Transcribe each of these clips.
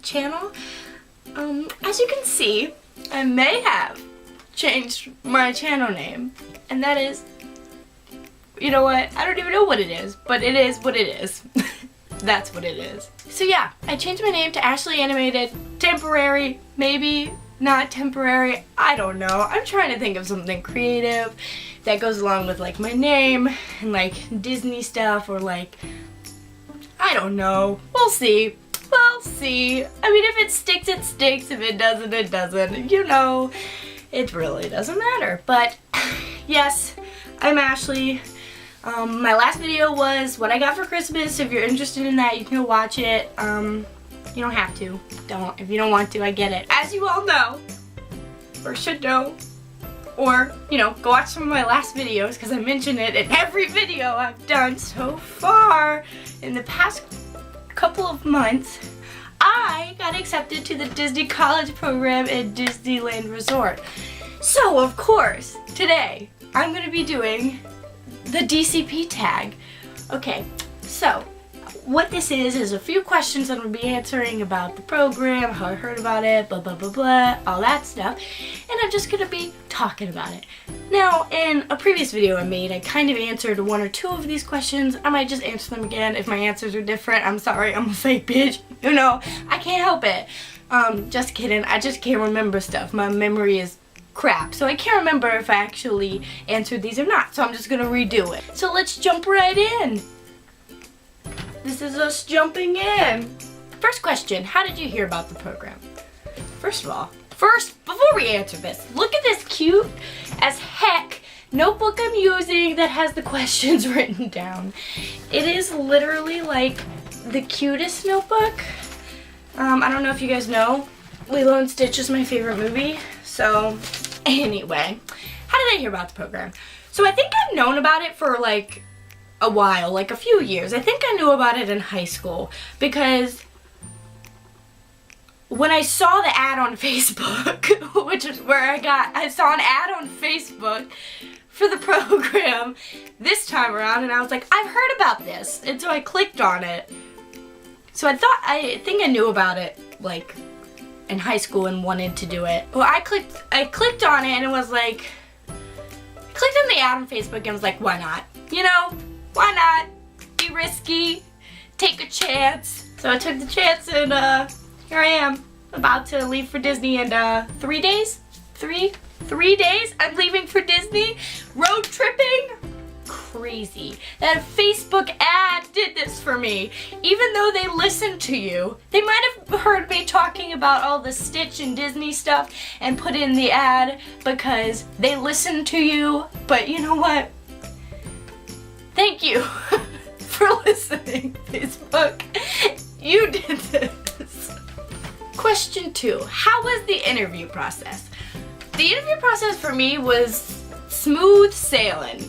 channel. As you can see, I may have changed my channel name, and that is, you know what, I don't even know what it is, but it is what it is. That's what it is. So yeah, I changed my name to Ashley Animated, temporary, maybe not temporary, I don't know. I'm trying to think of something creative that goes along with like my name and like Disney stuff, or like, I don't know. We'll see. We'll see. I mean, if it sticks, it sticks. If it doesn't, it doesn't. You know, it really doesn't matter. But yes, I'm Ashley. My last video was what I got for Christmas. If you're interested in that, you can go watch it. You don't have to. Don't. If you don't want to, I get it. As you all know, or should know, or, you know, go watch some of my last videos because I mention it in every video I've done so far. In the past couple of months, I got accepted to the Disney College program at Disneyland Resort. So, of course, today I'm going to be doing the DCP tag. Okay, so what this is a few questions that I'm going to be answering about the program, how I heard about it, blah blah blah blah, all that stuff, and I'm just going to be talking about it. Now, in a previous video I made, I kind of answered one or two of these questions. I might just answer them again. If my answers are different, I'm sorry, I'm a fake bitch. You know, I can't help it. Just kidding, I just can't remember stuff. My memory is crap, so I can't remember if I actually answered these or not, so I'm just going to redo it. So let's jump right in. This is us jumping in. First question, how did you hear about the program? First of all, before we answer this, look at this cute as heck notebook I'm using that has the questions written down. It is literally like the cutest notebook. I don't know if you guys know, Lilo and Stitch is my favorite movie. So anyway, how did I hear about the program? So I think I've known about it for like a while, like a few years. I think I knew about it in high school because when I saw the ad on Facebook, which is where I saw an ad on Facebook for the program this time around, and I was like, I've heard about this, and so I clicked on it. So I think I knew about it like in high school and wanted to do it. Well, I clicked on it and it was like, I clicked on the ad on Facebook and was like, why not? You know, why not? Be risky, take a chance. So I took the chance, and here I am, about to leave for Disney in 3 days? Three days? I'm leaving for Disney? Road tripping? Crazy. That Facebook ad did this for me. Even though they listen to you, they might have heard me talking about all the Stitch and Disney stuff and put in the ad because they listen to you, but you know what? Thank you for listening, Facebook. You did this. Question 2, how was the interview process? The interview process for me was smooth sailing.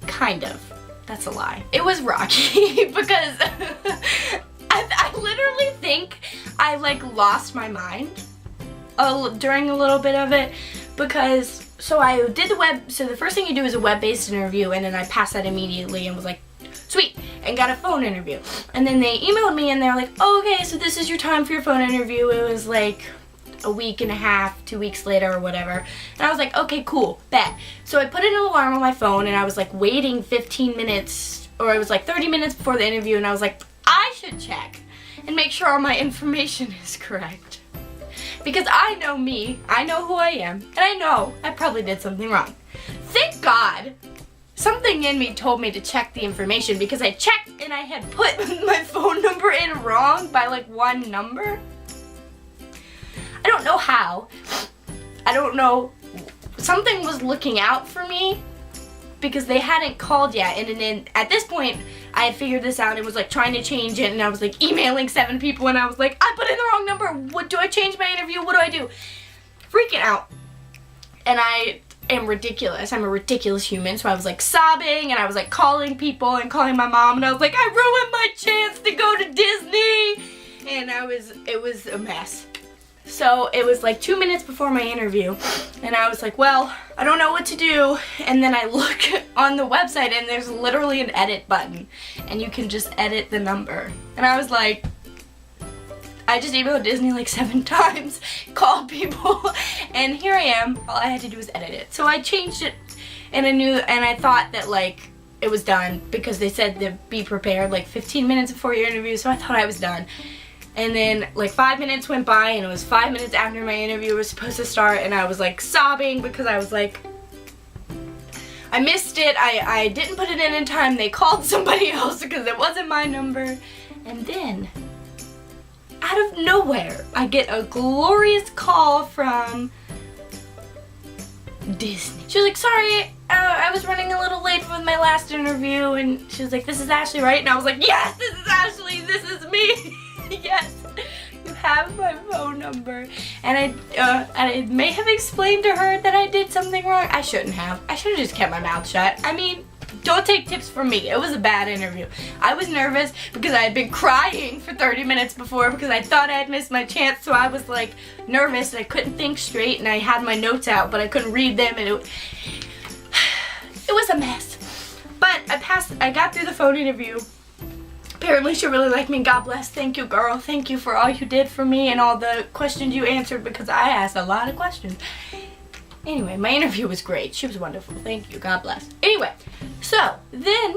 Kind of. That's a lie. It was rocky because I literally think I like lost my mind during a little bit of it because so I did the first thing you do is a web-based interview, and then I passed that immediately and was like, sweet, and got a phone interview. And then they emailed me and they were like, oh, okay, so this is your time for your phone interview. It was like a week and a half, 2 weeks later or whatever. And I was like, okay, cool, bet. So I put in an alarm on my phone and I was like waiting 15 minutes, or it was like 30 minutes before the interview, and I was like, I should check and make sure all my information is correct. Because I know me, I know who I am, and I know I probably did something wrong. Thank God something in me told me to check the information, because I checked and I had put my phone number in wrong by like one number. I don't know how. I don't know. Something was looking out for me because they hadn't called yet, and then at this point I had figured this out and was like trying to change it, and I was like emailing 7 people, and I was like, I put in the wrong number. What do I change my interview? What do I do? Freaking out. And I am ridiculous. I'm a ridiculous human, so I was like sobbing, and I was like calling people and calling my mom, and I was like, I ruined my chance to go to Disney, and it was a mess. So it was like 2 minutes before my interview, and I was like, well, I don't know what to do. And then I look on the website and there's literally an edit button, and you can just edit the number. And I was like, I just emailed Disney like 7 times, called people, and here I am. All I had to do was edit it. So I changed it, and I thought that like it was done because they said to be prepared like 15 minutes before your interview, so I thought I was done. And then like 5 minutes went by, and it was 5 minutes after my interview was supposed to start, and I was like sobbing because I was like, I missed it. I didn't put it in time. They called somebody else because it wasn't my number. And then, out of nowhere, I get a glorious call from Disney. She was like, sorry, I was running a little late with my last interview. And she was like, this is Ashley, right? And I was like, yes, this is Ashley. This is me. Yes. You have my phone number. And I may have explained to her that I did something wrong. I shouldn't have. I should have just kept my mouth shut. I mean, don't take tips from me. It was a bad interview. I was nervous because I had been crying for 30 minutes before because I thought I had missed my chance. So I was like nervous and I couldn't think straight, and I had my notes out but I couldn't read them, and it was a mess. But I passed. I got through the phone interview. Apparently she really liked me. God bless. Thank you, girl. Thank you for all you did for me and all the questions you answered, because I asked a lot of questions. Anyway, my interview was great. She was wonderful. Thank you. God bless. Anyway, so then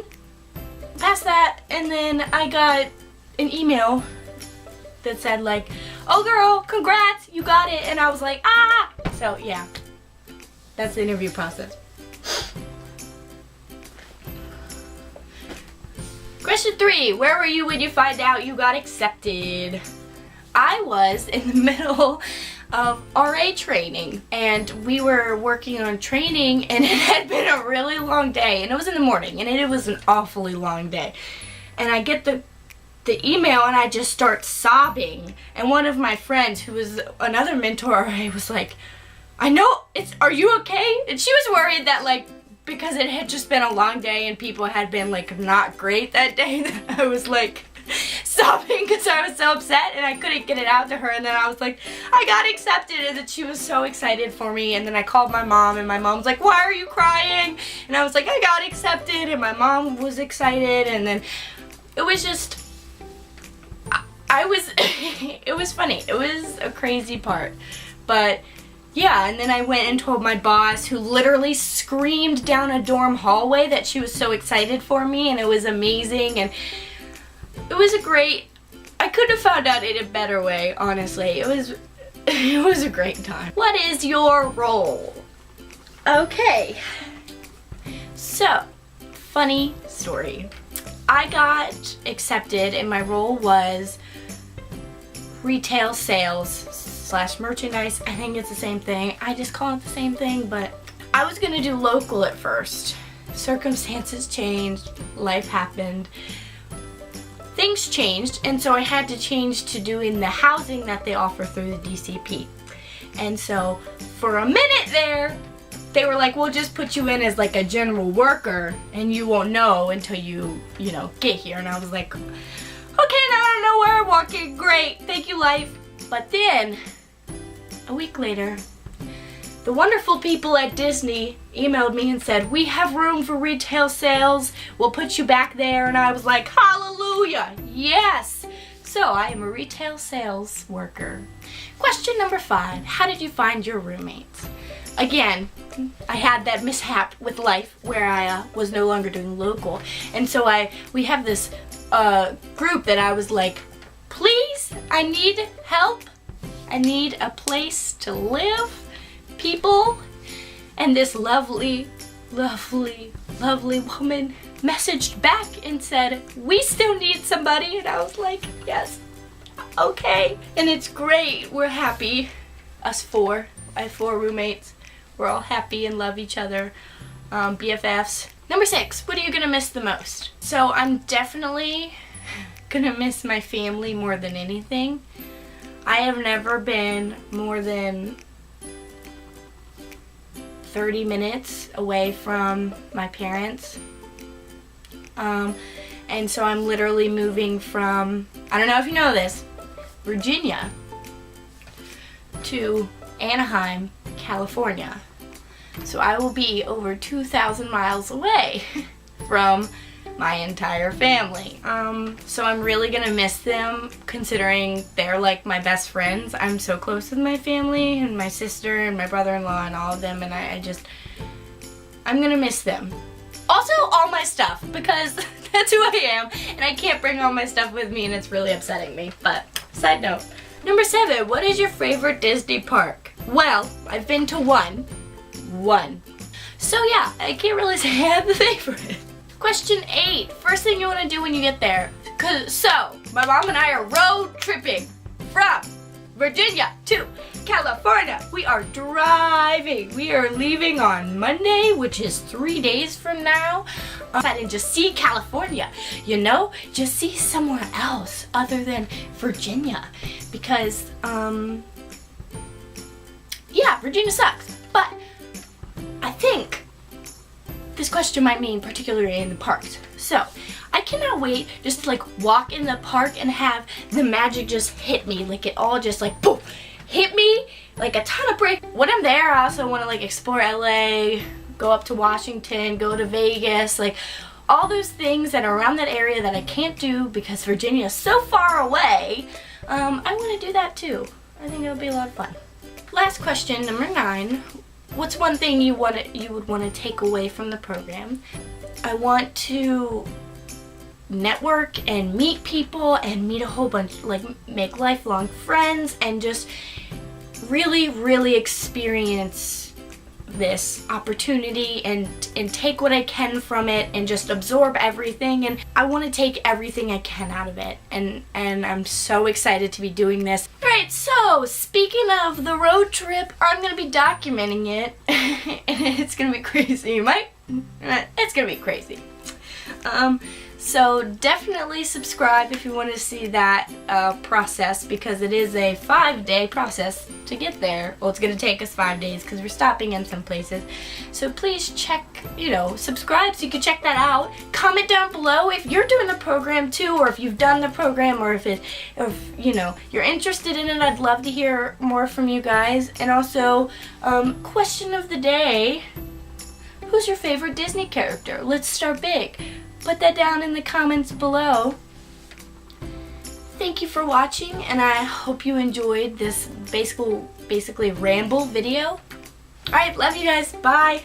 past that, and then I got an email that said like, oh girl, congrats, you got it. And I was like, ah. So yeah, that's the interview process. Question 3, where were you when you find out you got accepted? I was in the middle of RA training, and we were working on training, and it had been a really long day, and it was in the morning, and it was an awfully long day. And I get the email, and I just start sobbing, and one of my friends, who was another mentor RA, was like, I know, are you okay? And she was worried that like, because it had just been a long day and people had been like not great that day, that I was like sobbing because I was so upset and I couldn't get it out to her. And then I was like, I got accepted, and that she was so excited for me. And then I called my mom, and my mom was like, why are you crying? And I was like, I got accepted, and my mom was excited. And then it was just, it was funny. It was a crazy part, but yeah. And then I went and told my boss, who literally screamed down a dorm hallway that she was so excited for me, and it was amazing. And it was I could have found out in a better way, honestly. It was a great time. What is your role? Okay, so funny story. I got accepted, and my role was retail sales / merchandise. I think it's the same thing. I just call it the same thing, but I was gonna do local at first. Circumstances changed, life happened, things changed, and so I had to change to doing the housing that they offer through the DCP. And so for a minute there, they were like, we'll just put you in as like a general worker and you won't know until you get here. And I was like, okay, now I know where I'm walking, great, thank you, life. But then, a week later, the wonderful people at Disney emailed me and said, we have room for retail sales, we'll put you back there. And I was like, hallelujah, yes. So I am a retail sales worker. Question number 5, how did you find your roommates? Again, I had that mishap with life where I was no longer doing local. And so we have this group that I was like, please, I need help. I need a place to live, people. And this lovely, lovely, lovely woman messaged back and said, we still need somebody. And I was like, yes, okay. And it's great, we're happy, us 4. I have 4 roommates. We're all happy and love each other, BFFs. Number 6, what are you gonna miss the most? So I'm definitely gonna miss my family more than anything. I have never been more than 30 minutes away from my parents. And so I'm literally moving from, I don't know if you know this, Virginia to Anaheim, California. So I will be over 2,000 miles away from my entire family. So I'm really gonna miss them, considering they're like my best friends. I'm so close with my family and my sister and my brother-in-law and all of them, and I'm gonna miss them. Also, all my stuff, because that's who I am, and I can't bring all my stuff with me, and it's really upsetting me. But side note. Number 7, what is your favorite Disney park? Well, I've been to one. So yeah, I can't really say I have a favorite. Question 8, first thing you want to do when you get there. So, my mom and I are road tripping from Virginia to California. We are driving. We are leaving on Monday, which is 3 days from now. And just see California, you know? Just see somewhere else other than Virginia. Because, yeah, Virginia sucks. But I think this question might mean particularly in the parks. So, I cannot wait just to like walk in the park and have the magic just hit me. Like it all just like poof, hit me like a ton of break. When I'm there, I also want to like explore LA, go up to Washington, go to Vegas, like all those things that are around that area that I can't do because Virginia is so far away. I want to do that too. I think it'll be a lot of fun. Last question, number 9. What's one thing you would want to take away from the program? I want to network and meet people and meet a whole bunch, like make lifelong friends and just really experience this opportunity and take what I can from it and just absorb everything. And I want to take everything I can out of it, and I'm so excited to be doing this. Alright, so speaking of the road trip, I'm gonna be documenting it and it's gonna be crazy. It's gonna be crazy. So definitely subscribe if you want to see that process, because it is a 5-day process to get there. Well, it's going to take us 5 days because we're stopping in some places. So please check, subscribe so you can check that out. Comment down below if you're doing the program too, or if you've done the program, or if you're interested in it. I'd love to hear more from you guys. And also, question of the day, who's your favorite Disney character? Let's start big. Put that down in the comments below. Thank you for watching, and I hope you enjoyed this basically ramble video. Alright, love you guys. Bye.